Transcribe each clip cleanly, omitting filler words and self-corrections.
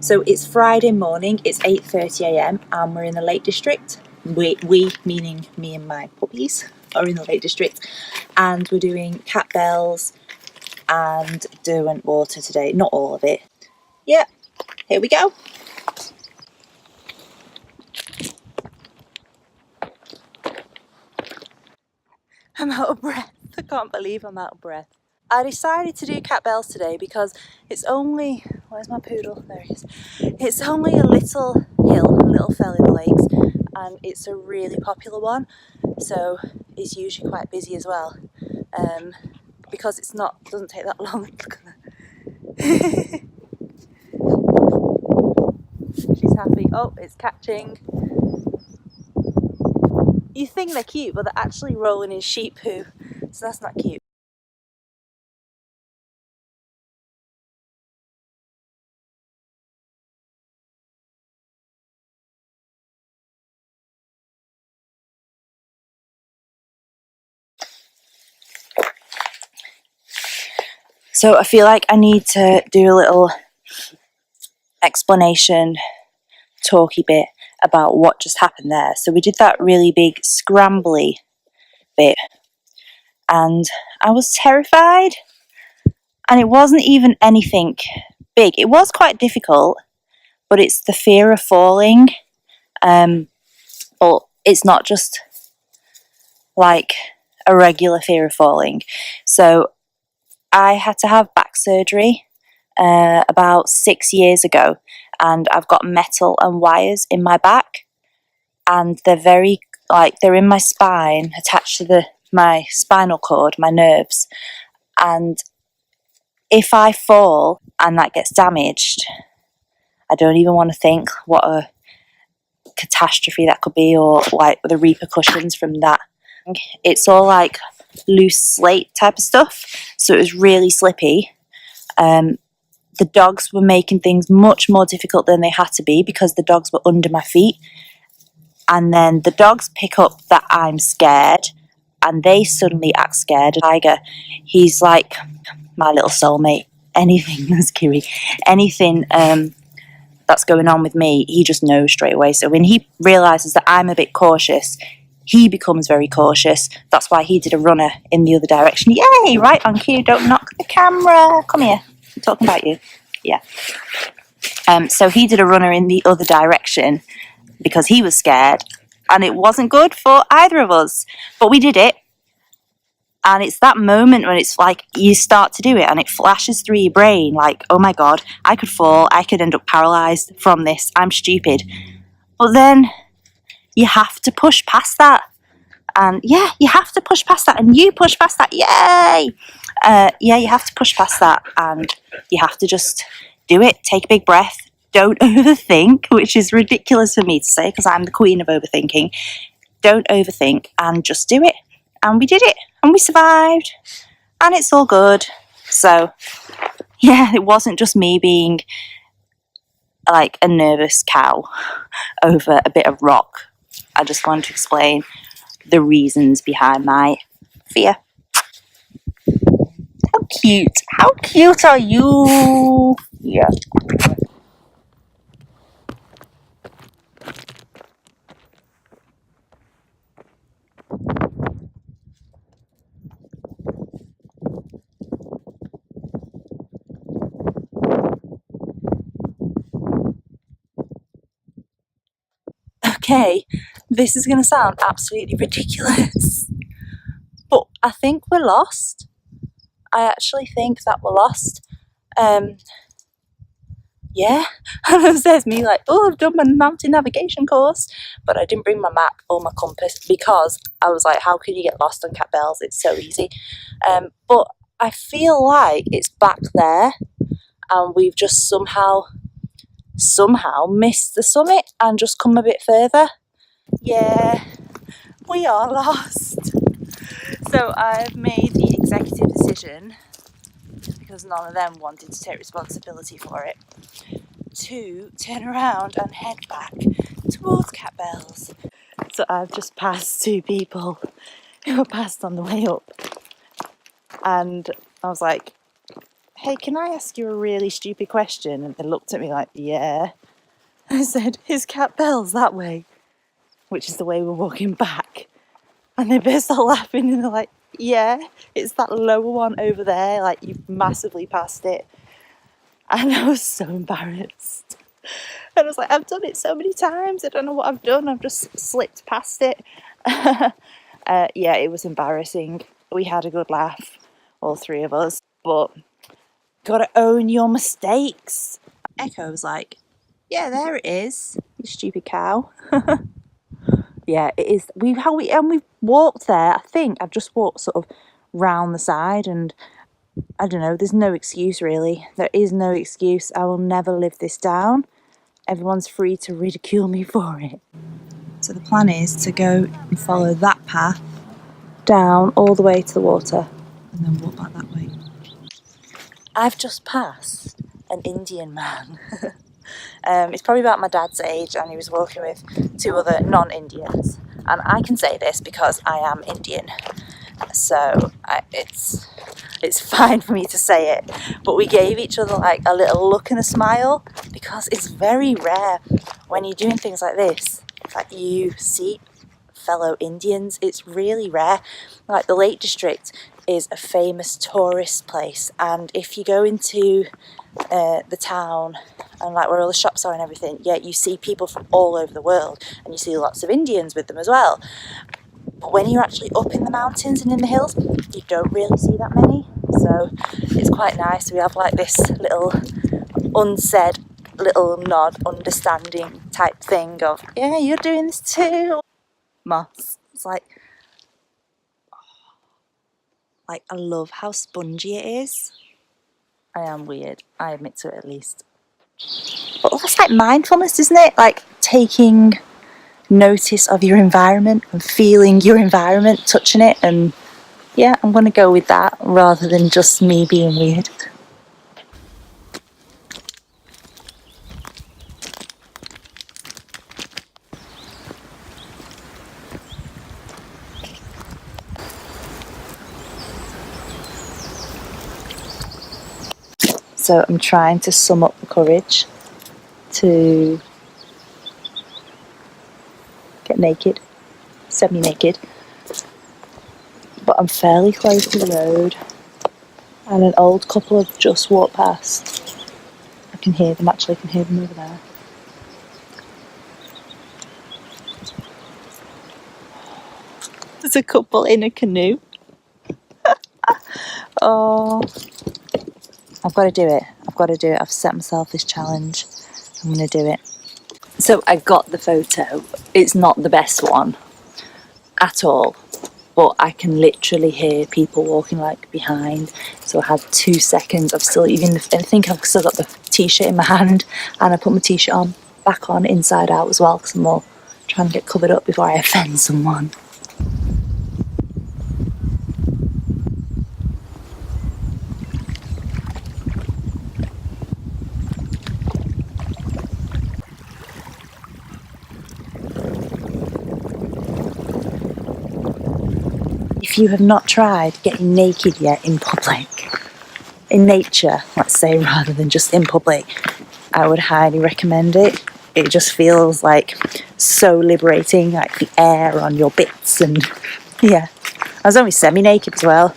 So it's Friday morning, it's 8:30 a.m. and we're in the Lake District. We meaning me and my puppies, are in the Lake District, and we're doing Catbells and Derwent Water today. Not all of it. Yeah, here we go. I'm out of breath. I can't believe I'm out of breath. I decided to do Catbells today because it's only, where's my poodle? There he is. It's only a little hill, a little fell in the lakes, and it's a really popular one, so it's usually quite busy as well. Because it's not, doesn't take that long. Look at that. She's happy. Oh, it's catching. You think they're cute, but they're actually rolling in sheep poo, so that's not cute. So I feel like I need to do a little explanation, talky bit about what just happened there. So we did that really big scrambly bit and I was terrified, and it wasn't even anything big. It was quite difficult, but it's the fear of falling. But it's not just like a regular fear of falling. So I had to have back surgery about 6 years ago, and I've got metal and wires in my back, and they're very, like, they're in my spine, attached to my spinal cord, my nerves, and if I fall and that gets damaged, I don't even want to think what a catastrophe that could be, or like the repercussions from that. It's all like loose slate type of stuff, so it was really slippy. The dogs were making things much more difficult than they had to be because the dogs were under my feet, and then the dogs pick up that I'm scared and they suddenly act scared. Tiger, he's like my little soulmate. Anything that's Kiri, anything that's going on with me, he just knows straight away. So when he realises that I'm a bit cautious, he becomes very cautious. That's why he did a runner in the other direction. Yay, right on cue, don't knock the camera. Come here, I'm talking about you. Yeah. So he did a runner in the other direction because he was scared, and it wasn't good for either of us. But we did it. And it's that moment when it's like you start to do it and it flashes through your brain like, oh my God, I could fall, I could end up paralysed from this, I'm stupid. But then you have to push past that. And yeah, you have to push past that, and you push past that, yay! Yeah, you have to push past that, and you have to just do it, take a big breath, don't overthink, which is ridiculous for me to say because I'm the queen of overthinking. Don't overthink and just do it. And we did it, and we survived, and it's all good. So yeah, it wasn't just me being like a nervous cow over a bit of rock. I just wanted to explain the reasons behind my fear. How cute are you? Yeah. Okay, this is going to sound absolutely ridiculous, but I think we're lost. I actually think that we're lost. Yeah, and it says me like, oh, I've done my mountain navigation course, but I didn't bring my map or my compass because I was like, how can you get lost on Catbells? It's so easy. But I feel like it's back there, and we've just somehow missed the summit and just come a bit further. Yeah, we are lost. So I've made the executive decision, because none of them wanted to take responsibility for it, to turn around and head back towards Catbells. So I've just passed two people who were passed on the way up, and I was like, hey, can I ask you a really stupid question? And they looked at me like, yeah. I said, is Catbells that way? Which is the way we're walking back. And they burst out laughing and they're like, yeah, it's that lower one over there, like you've massively passed it. And I was so embarrassed. And I was like, I've done it so many times, I don't know what I've done, I've just slipped past it. Yeah, it was embarrassing. We had a good laugh, all three of us, but gotta own your mistakes. Echo was like, yeah, there it is, you stupid cow. Yeah, it is. We've walked there. I think I've just walked sort of round the side, and I don't know. There's no excuse really. There is no excuse. I will never live this down. Everyone's free to ridicule me for it. So the plan is to go and follow that path down all the way to the water, and then walk back that way. I've just passed an Indian man. He's probably about my dad's age, and he was walking with two other non-Indians. And I can say this because I am Indian, so it's fine for me to say it. But we gave each other like a little look and a smile, because it's very rare when you're doing things like this that you see fellow Indians. It's really rare. Like the Lake District is a famous tourist place, and if you go into the town and like where all the shops are and everything, yeah, you see people from all over the world, and you see lots of Indians with them as well. But when you're actually up in the mountains and in the hills, you don't really see that many. So it's quite nice. We have like this little unsaid little nod, understanding type thing of, yeah, you're doing this too. Moss. It's like I love how spongy it is. I am weird, I admit to it at least. But that's like mindfulness, isn't it? Like taking notice of your environment and feeling your environment, touching it, and yeah, I'm going to go with that rather than just me being weird. So I'm trying to sum up the courage to get naked, semi-naked, but I'm fairly close to the road, and an old couple have just walked past. I can hear them, actually, I can hear them over there. There's a couple in a canoe. Oh, I've got to do it. I've got to do it. I've set myself this challenge. I'm going to do it. So I got the photo. It's not the best one at all, but I can literally hear people walking like behind. So I had 2 seconds of still, even I think I've still got the t-shirt in my hand, and I put my t-shirt on, back on, inside out as well, because I'm more trying to get covered up before I offend someone. If you have not tried getting naked yet in public, in nature, let's say, rather than just in public, I would highly recommend it. It just feels like so liberating, like the air on your bits, and yeah. I was only semi-naked as well.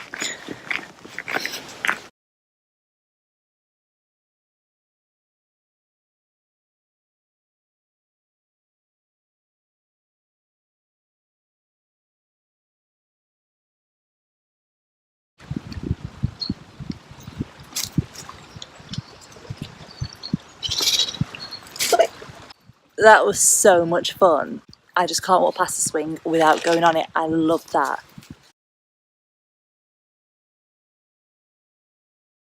That was so much fun. I just can't walk past the swing without going on it. I love that.